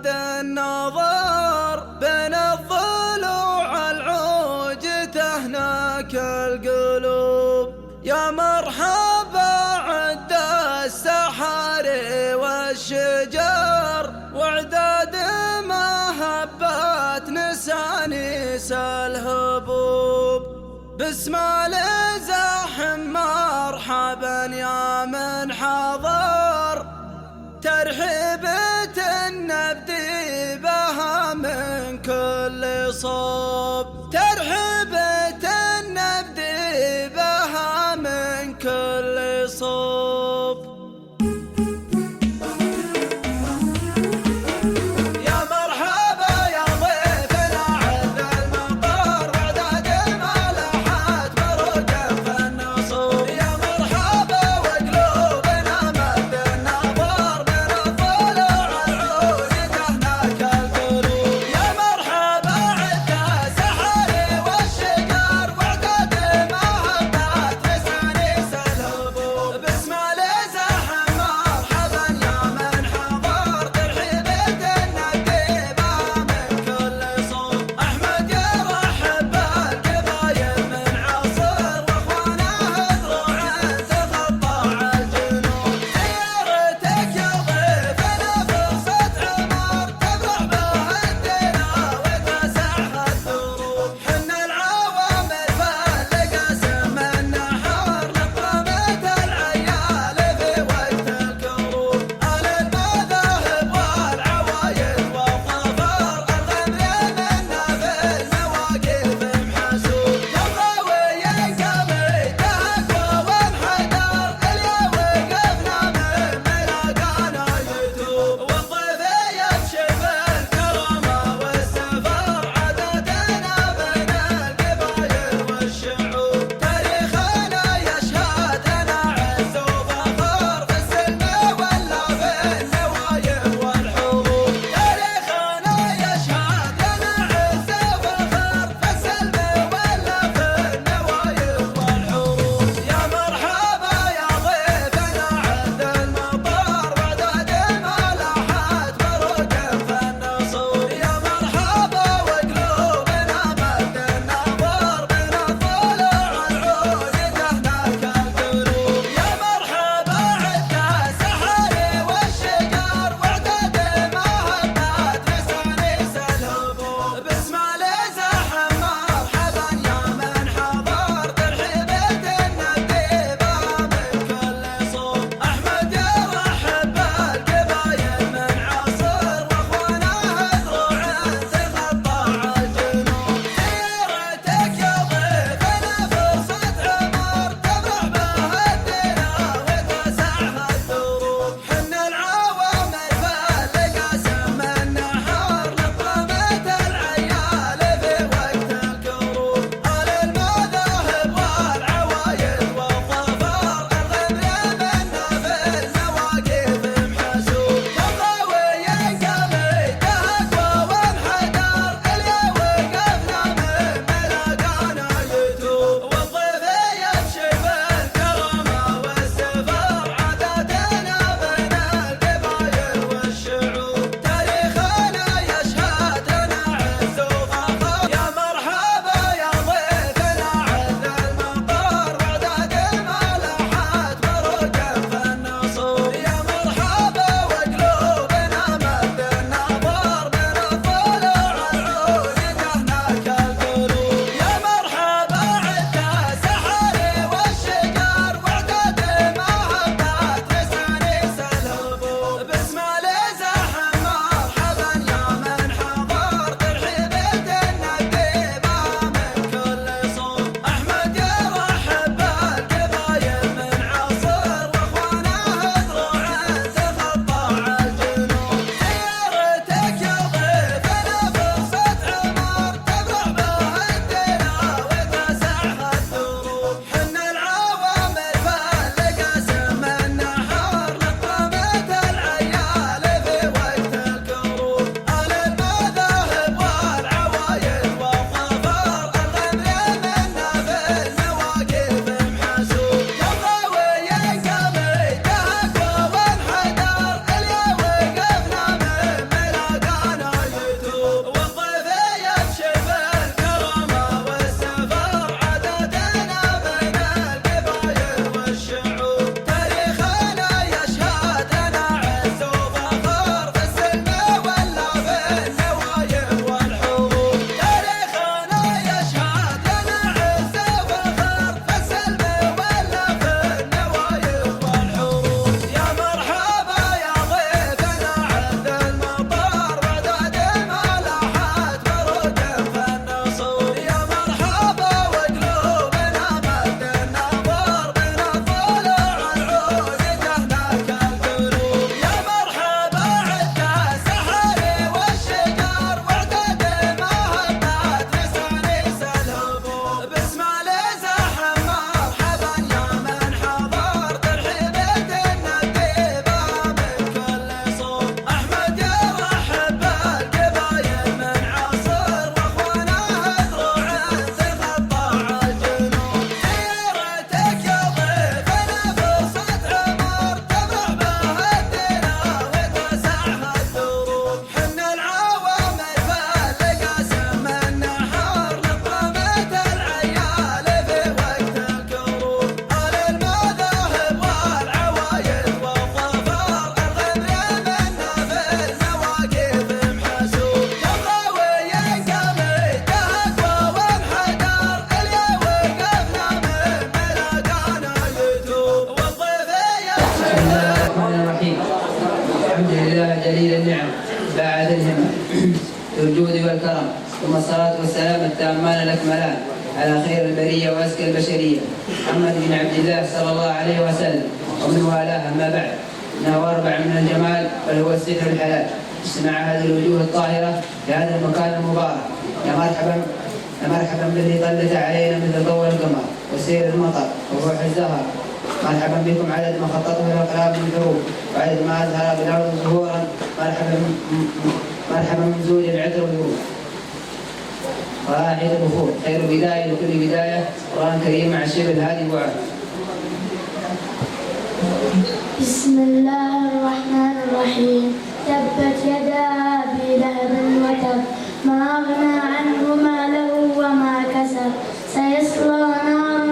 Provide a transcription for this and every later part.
مد النظر بين الضلوع العوج تهناك القلوب. يا مرحبا عد السحر والشجر وعداد مهبات نسانيس الهبوب. باسم الزاحم مرحبا يا من حضر ترحيبة نبدي بها من كل صوب. ترحيبة نبدي بها من كل صوب. بعد الهمة بالجود والكرم، ثم الصلاة والسلام التامان الأكملان على خير البرية وأزكى البشرية محمد بن عبد الله صلى الله عليه وسلم ومن والاه. أما بعد، إنه أربع من الجمال بل هو السحر الحلال. اجتمع هذه الوجوه الطاهرة في هذا المكان المبارك. يا مرحبا بالذي طلت علينا مثل ضوء القمر وسير المطر وروح الزهر. مرحبا بكم عدد ما خططه الأقلام من حروف وعدد ما أزهر بالأرض ظهورا. مرحبا من زوج العطر والورود وراحل البخور. خير بداية لكل بداية. قرآن كريم مع الشيخ الهادي وعاد. بسم الله الرحمن الرحيم. تبت يدا أبي لهب وتب ما أغنى عنه ماله وما كسب سيصلى نارا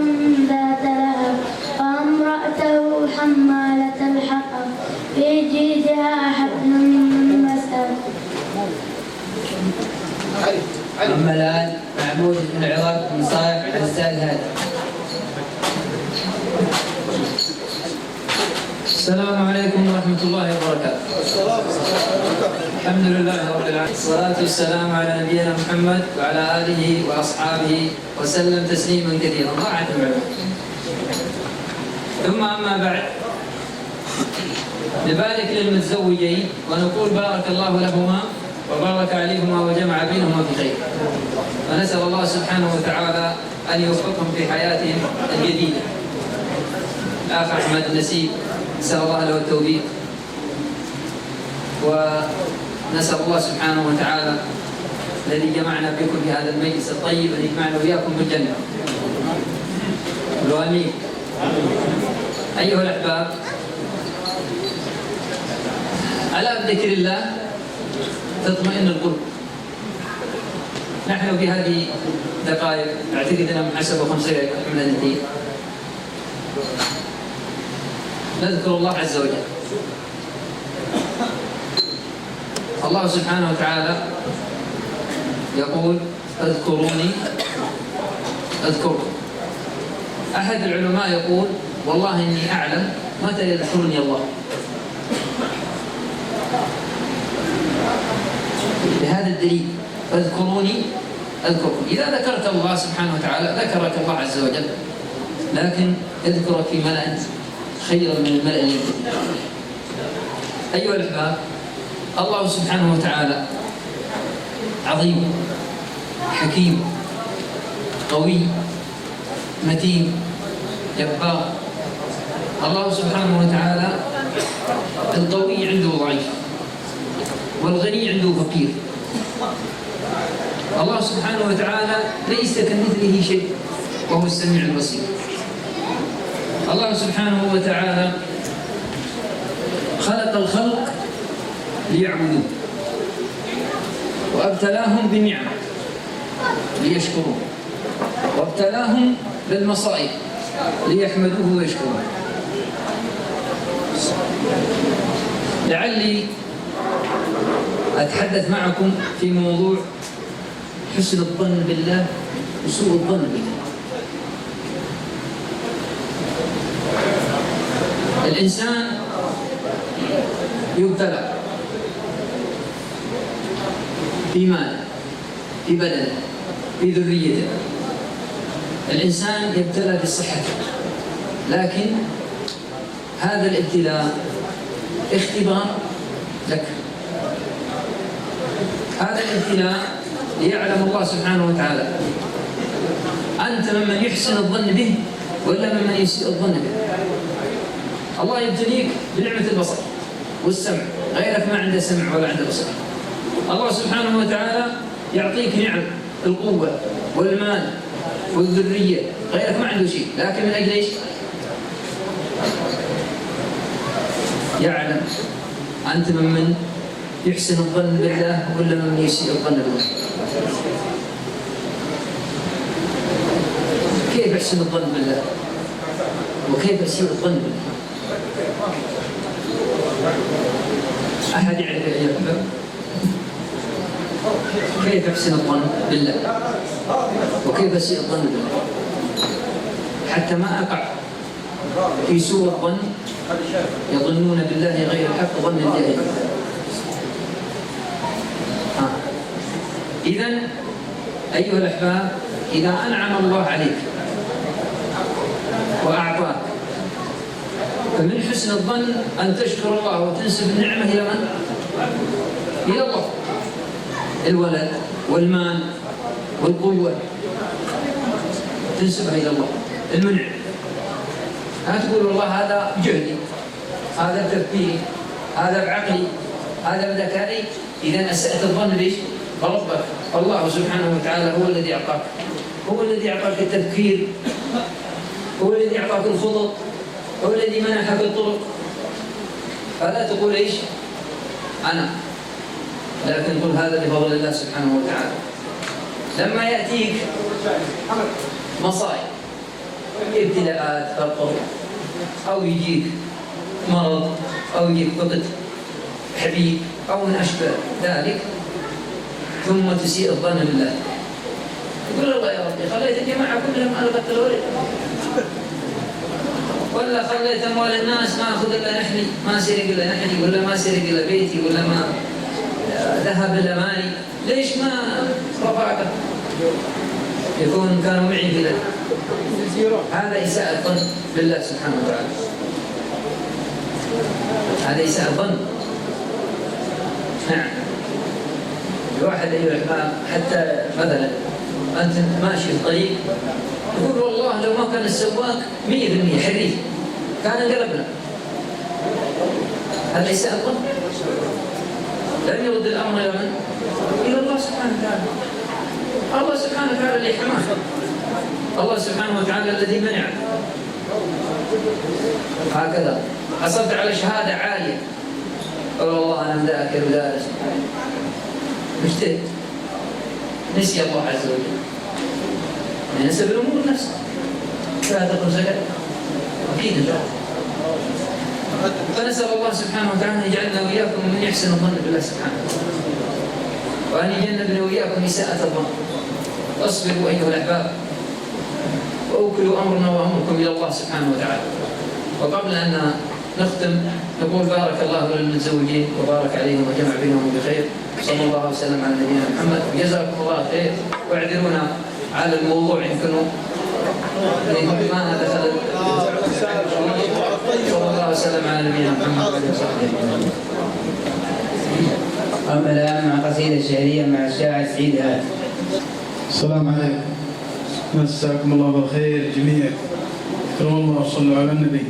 ذات لهب وامرأته حمالة الحطب في جيدها حبل من مسد. أما الآن مع موجز من العراق من صالح الأستاذ هادي. السلام عليكم ورحمة الله وبركاته. الحمد لله رب العالمين، والصلاة والسلام على نبينا محمد وعلى آله وأصحابه وسلم تسليما كثيرا. ضاعت المعلومة. ثم أما بعد، نبارك للمتزوجين ونقول بارك الله لهما وبارك عليهما وجمع بينهما بخير، ونسأل الله سبحانه وتعالى أن يوفقهم في حياتهم الجديدة. الأخ أحمد النسيب نسأل الله له التوفيق، ونسأل الله سبحانه وتعالى الذي جمعنا بكم في هذا المجلس الطيب أن يجمعنا وإياكم في الجنة. قولوا آمين. أيها الأحباب، على ذكر الله تطمئن القلوب. نحن في هذه الدقائق أعتقد أنها محسبة 5 دقائق من الدين نذكر الله عز وجل. الله سبحانه وتعالى يقول اذكروني أذكركم. أحد العلماء يقول والله إني أعلم متى يذكرني الله. بهذا الدليل فاذكروني أذكركم. إذا ذكرت الله سبحانه وتعالى ذكرك الله عز وجل، لكن يذكرك في ملأ خير من الملأ الذي. أيها الأحباب، الله سبحانه وتعالى عظيم حكيم قوي متين جبار. الله سبحانه وتعالى القوي عنده ضعيف والغني عنده فقير. الله سبحانه وتعالى ليس كمثله شيء وهو السميع البصير. الله سبحانه وتعالى خلق الخلق ليعبدوه وابتلاهم بالنعم ليشكروه وابتلاهم بالمصائب ليحمدوه ويشكروه. لعلي أتحدث معكم في موضوع حسن الظن بالله وسوء الظن بالله. الإنسان يبتلى في ماله في بدنه في ذريته. الإنسان يبتلى بصحته، لكن هذا الابتلاء اختبار لك. هذا الابتلاء ليعلم الله سبحانه وتعالى أنت ممن يحسن الظن به ولا ممن يسيء الظن به. الله يبتليك بنعمة البصر والسمع، غيرك ما عنده سمع ولا عنده بصر. الله سبحانه وتعالى يعطيك نعم القوة والمال والذرية، غيرك ما عنده شيء، لكن من أجل إيش؟ يعلم أنت ممن يحسن الظن بالله ولا ممن يسيء الظن بالله. كيف يحسن الظن بالله وكيف يسيء الظن بالله؟ أحد يعرف يا أحباب كيف يحسن الظن بالله وكيف يسيء الظن بالله حتى ما أقع في سوء الظن؟ يظنون بالله غير الحق ظن الجاهلين. إذن أيها الأحباب، إذا أنعم الله عليك وأعطاك، فمن حسن الظن أن تشكر الله وتنسب النعمة إلى من؟ إلى الله. الولد والمال والقوة تنسبها إلى الله المنعم. لا تقول والله هذا بجهدي، هذا بتفكيري، هذا بعقلي، هذا بذكائي. إذا أسأت الظن بإيش؟ بربك. الله سبحانه وتعالى هو الذي أعطاك، هو الذي أعطاك التفكير، هو الذي أعطاك الخطط، هو الذي منحك الطرق. فلا تقول إيش؟ أنا، لكن قل هذا بفضل الله سبحانه وتعالى. لما يأتيك مصائب، ابتلاءات، فقر، أو يجيك مرض، أو يجيك فقد حبيب، أو من أشبه ذلك، ثم تسيء الظن بالله، تقول الله يا ربي خليت الجماعة كلهم ألغت الورد، ولا خليت أموال الناس ما أخذ إلا نحلي، ما سرق إلا نحلي، ولا ما سرق إلا بيتي، ولا ما ذهب إلا مالي، ليش ما رفعته؟ يكون كانوا معي في ذلك. هذا إساءة الظن بالله سبحانه وتعالى، هذا إساءة الظن. نعم. الواحد أيها الأحباب حتى مثلا أنت ماشي في الطريق يقول والله لو ما كان السواق 100% حريف كان انقلبنا. هذا إساءة الظن. لم يرد الأمر إلى من؟ إلى الله سبحانه وتعالى. الله سبحانه وتعالى اللي حماك، الله سبحانه وتعالى الذي منعك. هكذا حصلت على شهادة عالية، قال والله أنا مذاكر ودارس، مجتهد، نسي الله عز وجل، ينسب الأمور لنفسه. شهادة زكاة أكيد إن شاء الله. فنسأل الله سبحانه وتعالى أن يجعلنا وإياكم من يحسن الظن بالله سبحانه وتعالى، وأن يجنبنا وإياكم إساءة الظن. اصبروا أيها الأحباب، وأوكلوا أمرنا وأمركم إلى الله سبحانه وتعالى. وقبل أن نختم نقول بارك الله للمتزوجين وبارك عليهم وجمع بينهم بخير، صلى الله وسلم على نبينا محمد، وجزاكم الله خير. واعذرونا على الموضوع إن كانوا ما دخل. صلى الله وسلم على نبينا محمد وعلى آله وصحبه أجمعين. أما الآن مع قصيدة شعرية مع الشاعر سعيد هاد. السلام عليكم، مساكم الله بالخير جميعا. اذكروا الله وصلوا على النبي.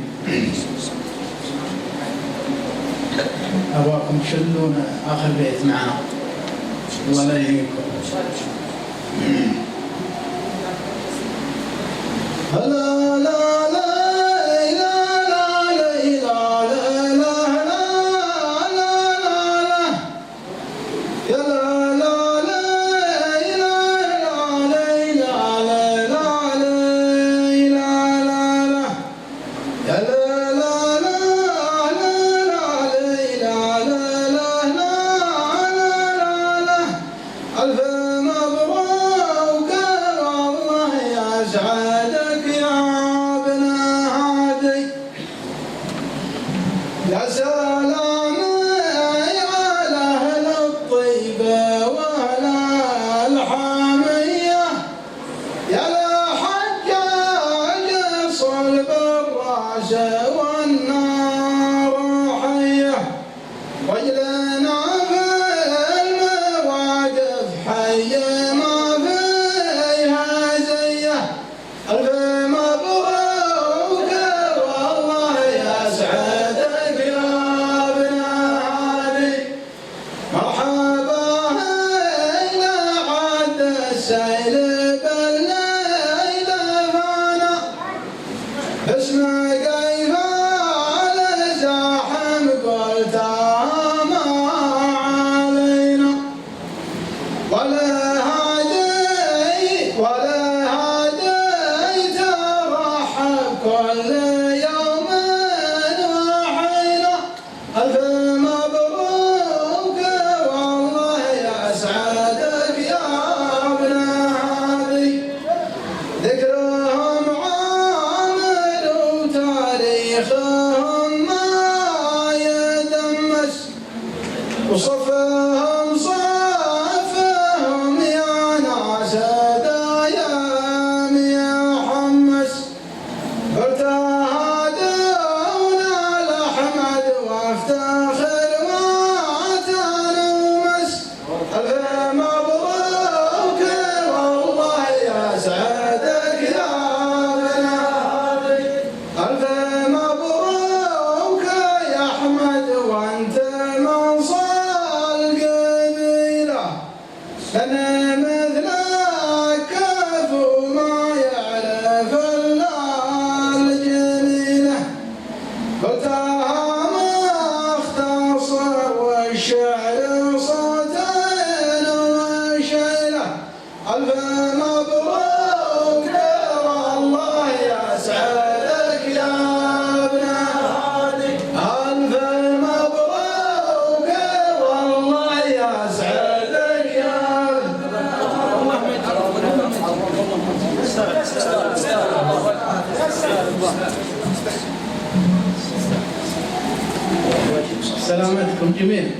أبغاكم تشلون آخر بيت معنا، الله لا يهينكم. لا لا لا وصفهم صافهم لأن مثلك كفو ما يعرف إلا الجميلة قلتها مختصر والشعر صوتين وشيلة ألف مبروك والله يسعدك يا ابن هادي ألف مبروك والله يسعدك يا سلامتكم جميعا.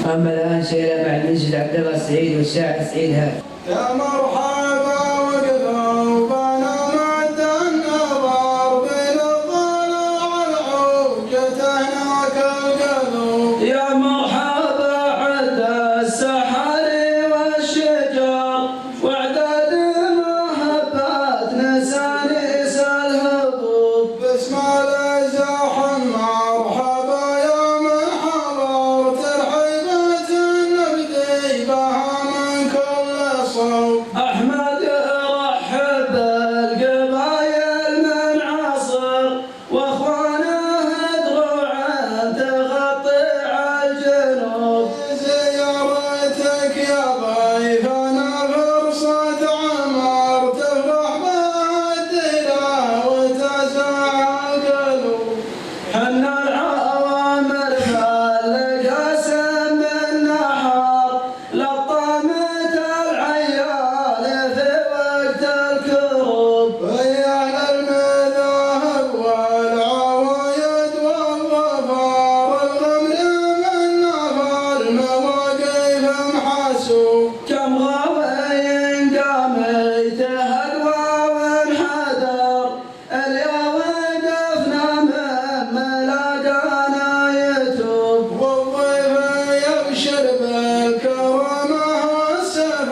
أما الآن شيلة مع المنشد عبد الله السعيد والشاعر سعيد هادي. يا مرحبا وقلوبنا مد النظر بين الضلع العوجتنا كالقلوب يا مرحبا عد السحر والشجر واعداد المحبات نسانيس الهبوب باسم الازاحم مرحبا يا من حضر ترحيبة النبدي بها من كل صوب أحمد رحب بالقبايل من عصر واخوانه دروعا تغطي الجنوب زيارتك يا ضيفنا فرصة عمر تفرح بالدلا وتسع القلوب حنا العوامر فالقاسم من نحر لطمت العيال في وقت الكروب ويا المذاهب والعوايد والظفار الغمر من نفى المواقف محسوب كم غاوي قام يتهدوى وانحدر اليوم وقفنا من ملاقانا يتوب والضيف يبشر بالكرامة والسفر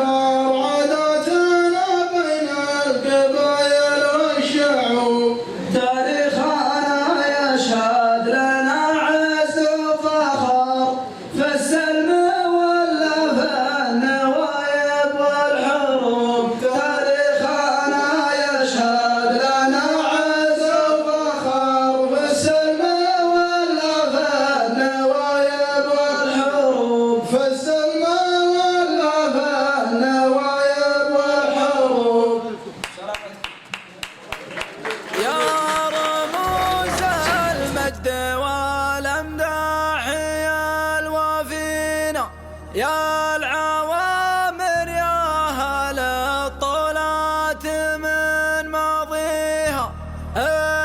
عاداتنا بين القبائل والشعوب تاريخنا يشهد لنا عز وفخر في السلم ولا في النوايب والحروب تاريخنا يشهد لنا عز وفخر في السلم ولا في النوايب والحروب في السلم ولا في النوايب والحروب يا رموز المجد والامداح يا الوافينا يا العوامر يا اهل الطلات من ماضيها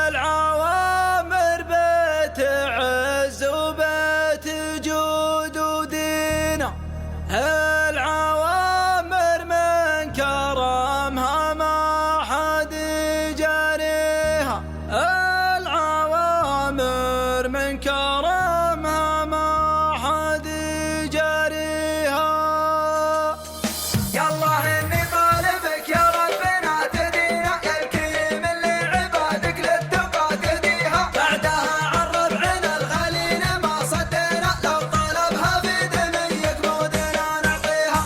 العوامر بيت عز وبيت جود ودينا العوامر من كرمها ما حد يجاريها العوامر من كرمها ما حد يجاريها يالله اني طالبك يا ربنا تدينا يا الكريم اللي عبادك للتقى تديها بعدها عرب عنا الغالين ما صدينا لو طلبها في دميك مودنا نعطيها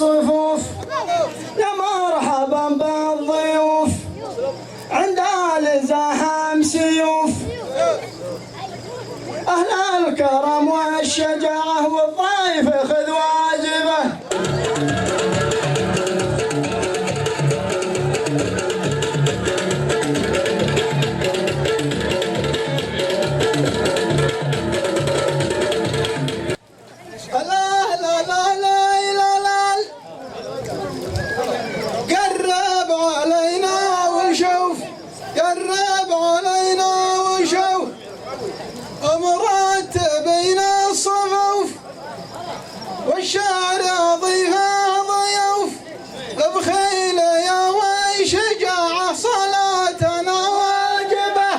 الصفوف يا مرحبا بالضيوف عند الزحام سيوف أهل الكرم والشجاعة والضيف خذ واجبه. والشارع ضيفه ضيوف بخيل يا وشجاعة صلاتنا واجبة.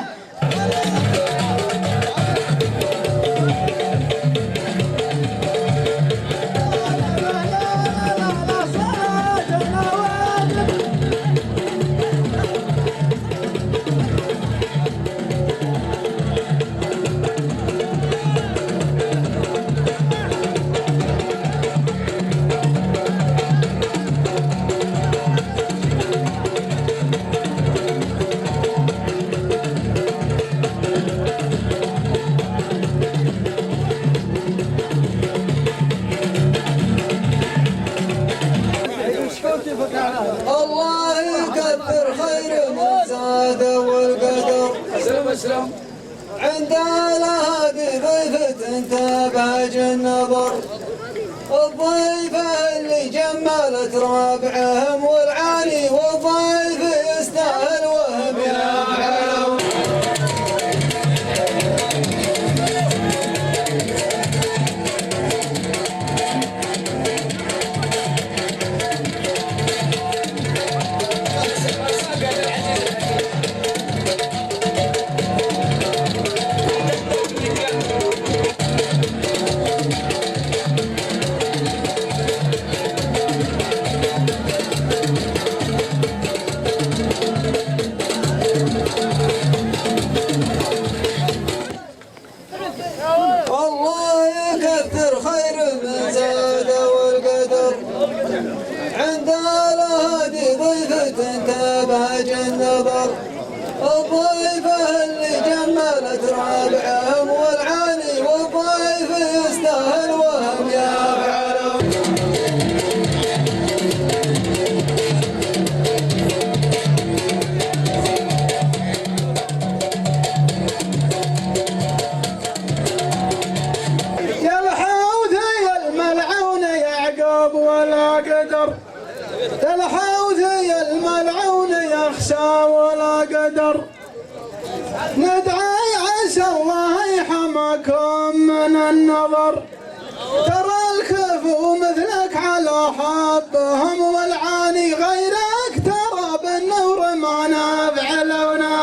الله يكثر خير من زاد والقدر عند الهادي ضيفة تبهج النظر الضيفة اللي جملت رابعهم والعالي والضيف يستاهل وهم يفعلون. الله يكثر خير من زاد والقدر عند الهادي ضيفة تبهج النظر الضيفة اللي جملت رابعهم والعالي والضيف يستاهل وهم يفعلون. ولا قدر الحوثي الملعون يخشى ولا قدر ندعي عسى الله يحمكم من النظر ترى الكفو مثلك على حبهم والعاني غيرك ترى بالنور ما نفعلونا.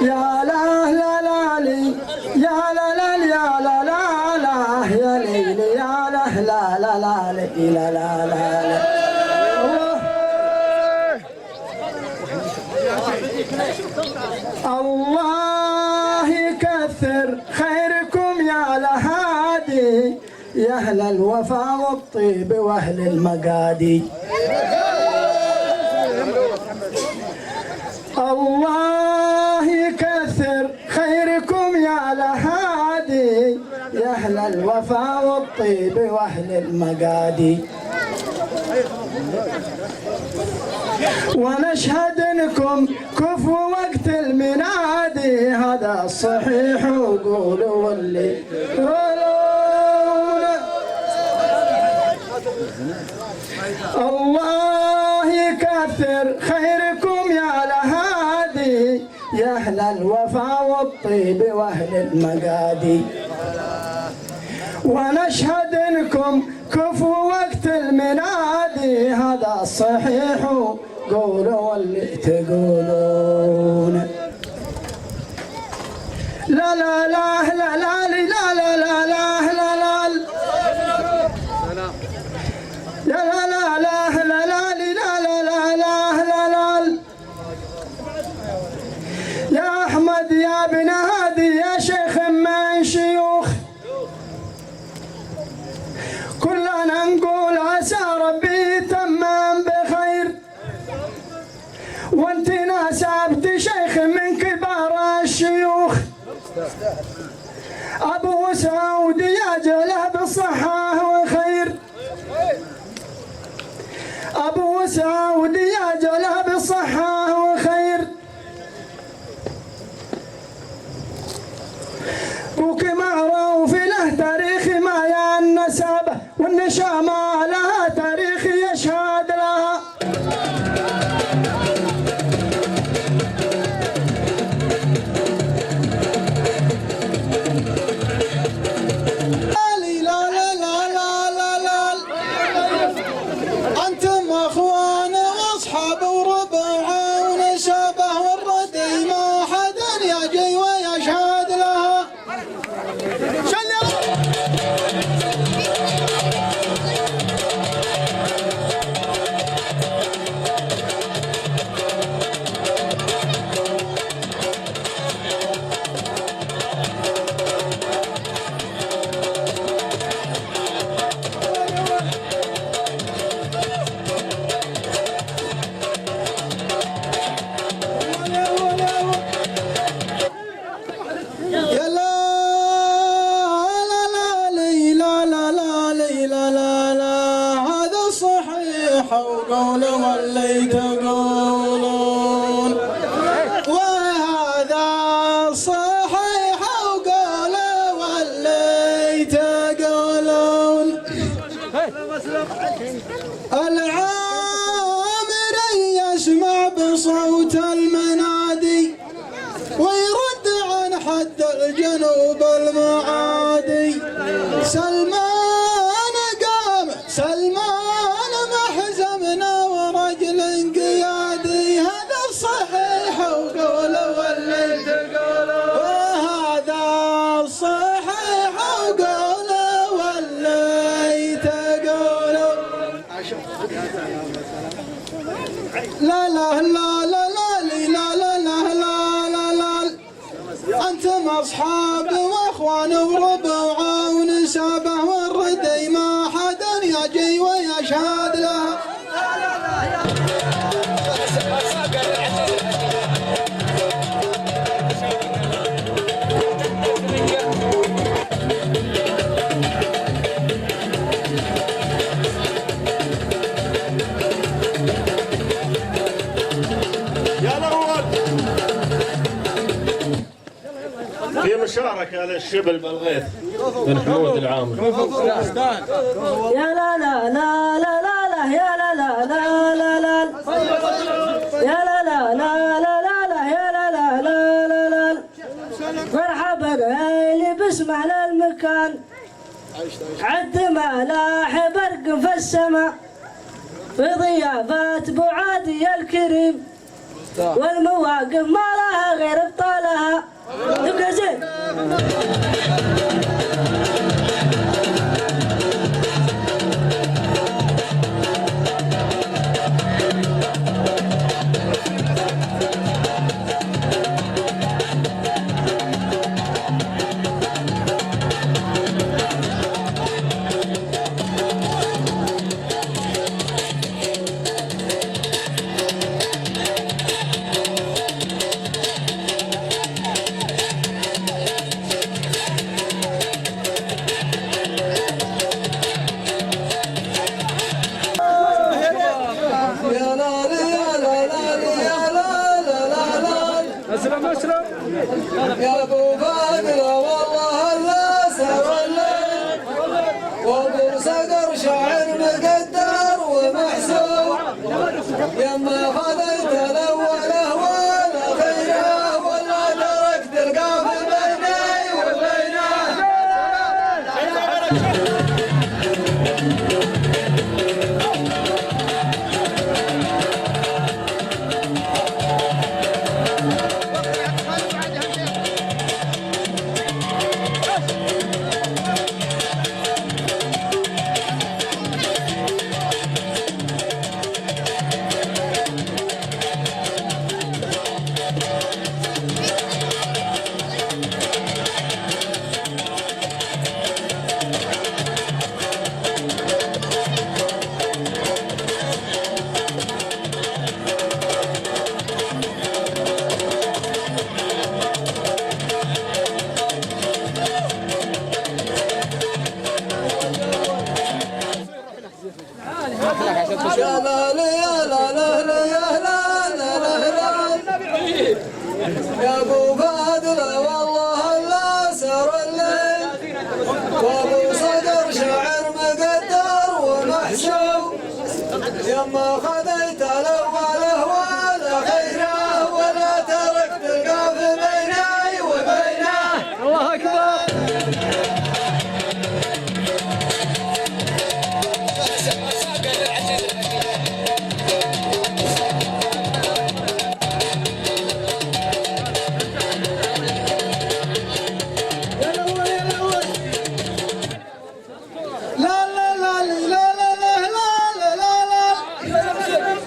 يا لا لا لا لي يا لا لا يا لا لا لا يا ليلي يا لا لا لا لا لي لا لا لا الله يكثر خيركم يا لهادي يا أهل الوفا والطيب وأهل المقادي. الله يكثر خيركم يا لهادي يا أهل الوفا والطيب وأهل المقادي. ونشهد انكم كفوا وقت المنادي هذا الصحيح وقولوا اللي يقولون. الله يكثر خيركم يا لهادي يا أهل الوفا والطيب وأهل المقادي، ونشهد انكم كفوا وقت المنادي هذا الصحيح قولوا اللي تقولون. لا لا لا لا لا لا لا لا لا لا لا يا لا لا لا لا لا لا لا لا لا لا يا أحمد يا بن هادي يا شيخ من شيوخ، كلنا نقول عسى ربي تمام بخير، وانت ناسبت شيخ من كبار الشيوخ. ابو سعود يا جله بالصحة والخير، ابو سعود يا جله بالصحة والخير. بوك معروف له تاريخ ما يا النسابة، والنشامة لها تاريخ يشهد لها. أنتم أخوان وأصحاب وربع ونسابة، والردي ما حدا يجي ويشهد لها. وقولوا اللي تقولون، وهذا صحيح وقولوا اللي تقولون. العامر يسمع بصوت المنادي ويرد عن حد الجنوب المعادي. سلمان قام سلمان محزمنا ورجل قيادي، هذا الصحيح وقولوا اللي تقولون، وهذا الصحيح وقولوا اللي تقولون. لا لا لا لا لا لا لا لا لا لا، أنتم أصحاب وأخوان وربع ونسابة، والردي ما حدا يجي ويشهد لها. في مشاركة للشبل بالغيث بن حمود العامر. يا لا لا لا لا لا لا يا لا لا لا لا لا يا لا لا لا لا لا لا يا لا لا لا لا لا. مرحبا اللي بسمع للمكان، عد ملاح برق في السماء، في ضيافة بعادي الكريم، والمواقف ما لها غير ابطالها. تبقى زين. يا ابو فاضل والله لا سر الليل وابو صقر شاعر مقدر ومحسوب يما خذيت الاوله والاخيره ولا تركت القاف بيني وبينه. يا لا لا لا لا لا لا لا يا ابو فاضل والله لا سر الليل وابو صقر شاعر مقدر ومحسوب يما خذيت الاوله والاخيره ولا تركت القاف بيني وبينه. الله اكبر. لا لا لا لا لا لا لا لا لا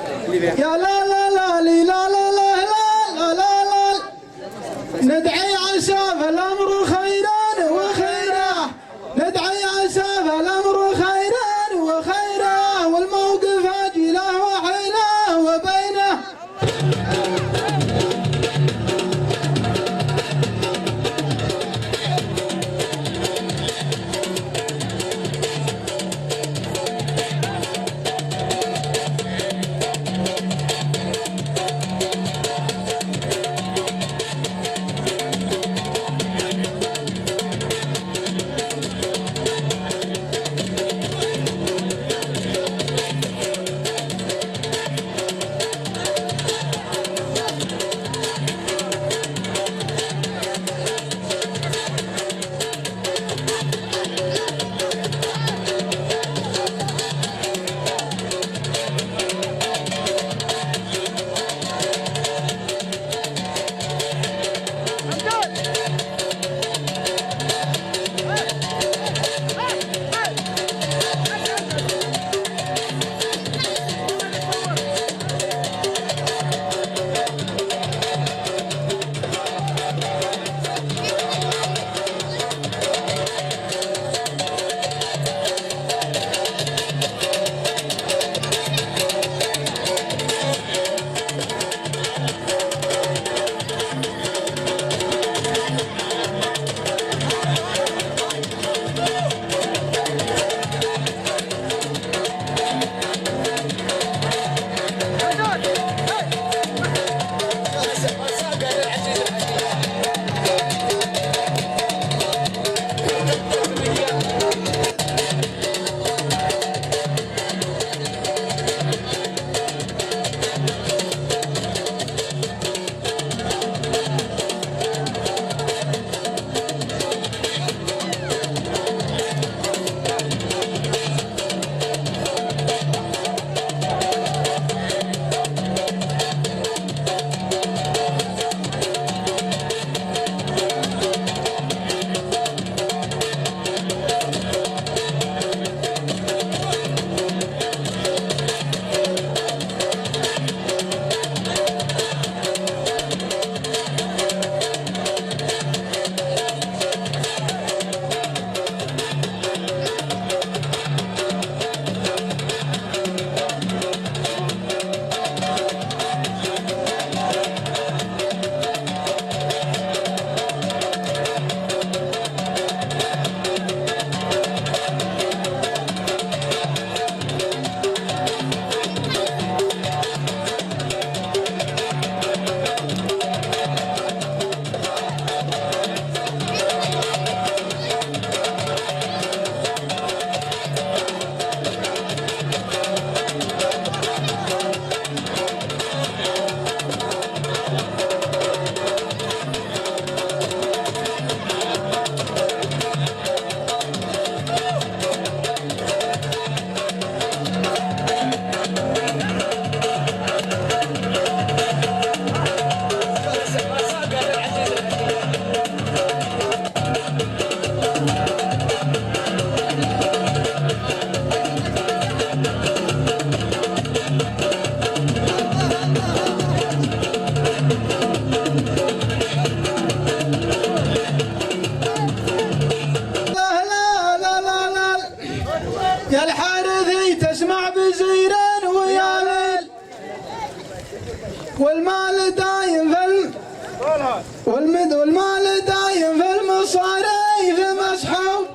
والمال دايم في المصاريف مسحوب،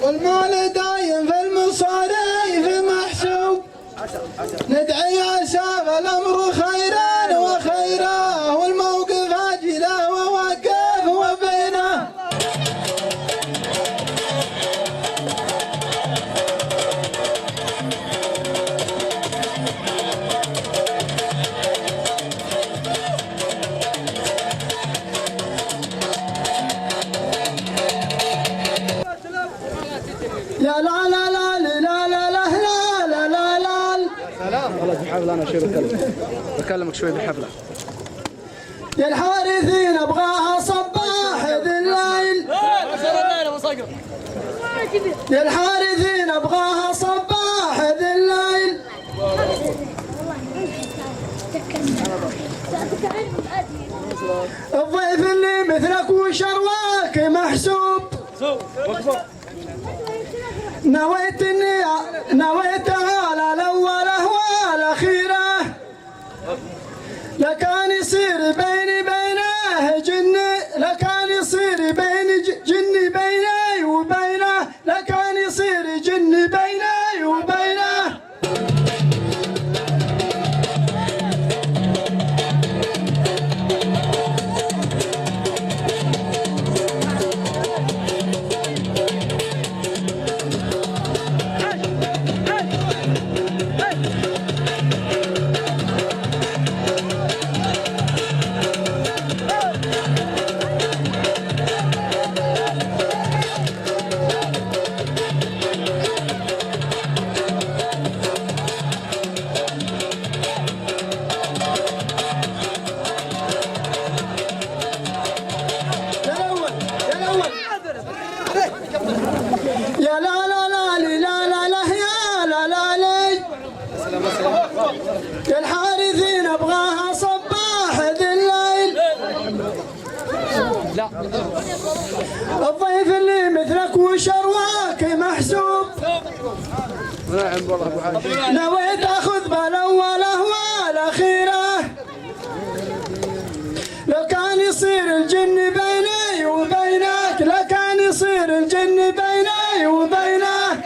والمال دايم في المصاريف محسوب. ندعي يا شاف الأمر خيرا وخيرا، والموقف أجله ووقف وبينه. يا لا لا لا لا لا لا لا لا لا لا. خلاص بحفلة أنا شوي بكلمك شوي بالحفلة. يا الحارثين أبغاها صباح ذي الليل، يا الحارثين أبغاها صباح ذي الليل. الضيف اللي مثلك وشرواك محسوب، نويتها للأوله والأخيرة. لكان يصير بيني بينه جني، لكان يصير جني بيني وبينه، لكان يصير جني بيني وبينه. يا لا لا لا لي لا لا لا يا لا لا لي، يا الحارثين ابغاها صباح ذي الليل. الضيف اللي مثلك وشرواك محسوب، نويت اخذ بالاوله والاخيره. لو كان يصير الجن بيني وبينك، لو كان يصير الجن بيني وبينك.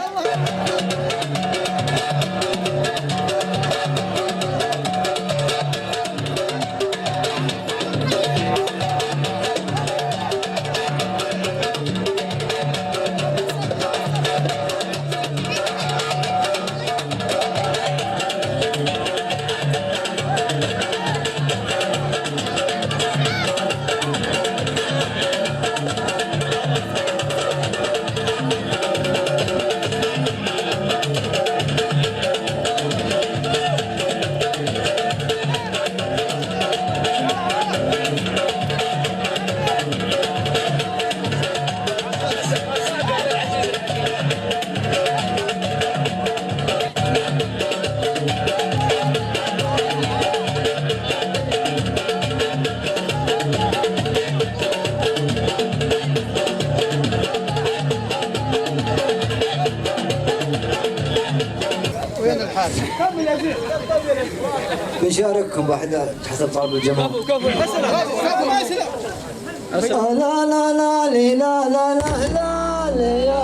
بنشارككم بأحداث حسب طلب الجماعة. لا لا لا لا لا لا لا لا لا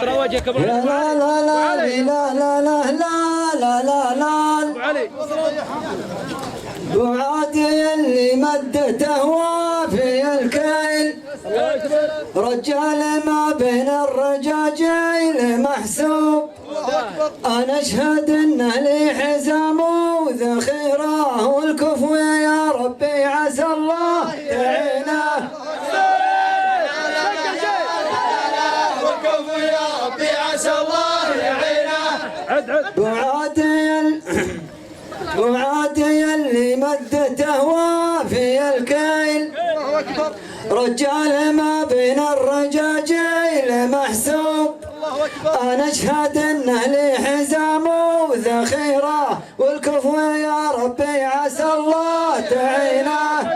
لا وجهك ابو لا لا لا لا لا لا لا لا لا بعادي اللي مدته وافي الكيل، رجال ما بين الرجاجيل محسوب. انا اشهد ان لي حزام وذخيره، والكفو يا ربي عسى الله يعينه. والكفو يا ربي عسى الله يعينه. بعادي اللي مدته وافي الكيل، رجال ما بين الرجاجيل محسوب. انا اشهد انه لي حزام وذخيره، والكفو يا ربي عسى الله تعينه.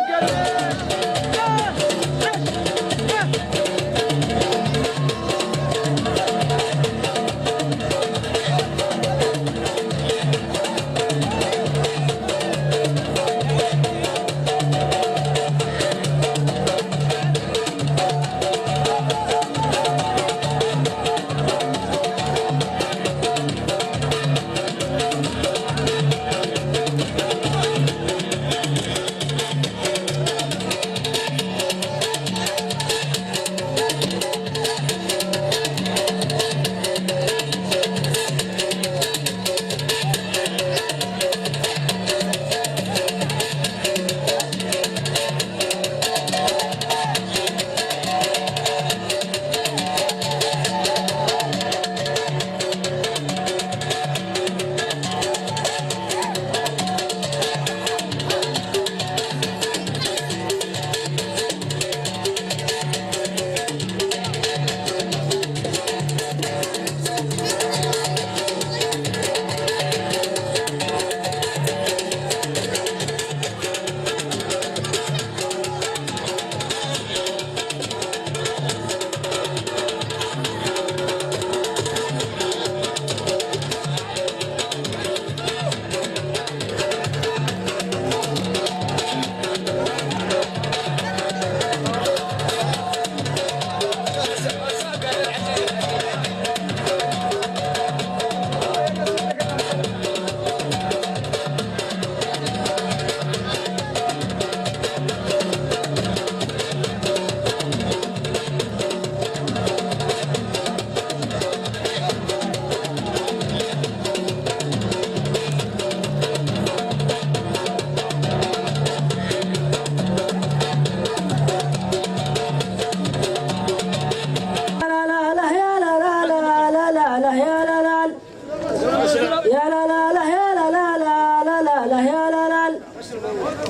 يا لا لا لا يا لا لا لا لا لا لا يا لا لا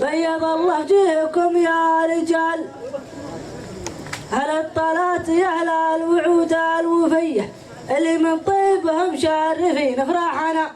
بيض الله وجهكم يا رجال على الطلات على الوعود الوفية اللي من طيبهم شارفين افراحنا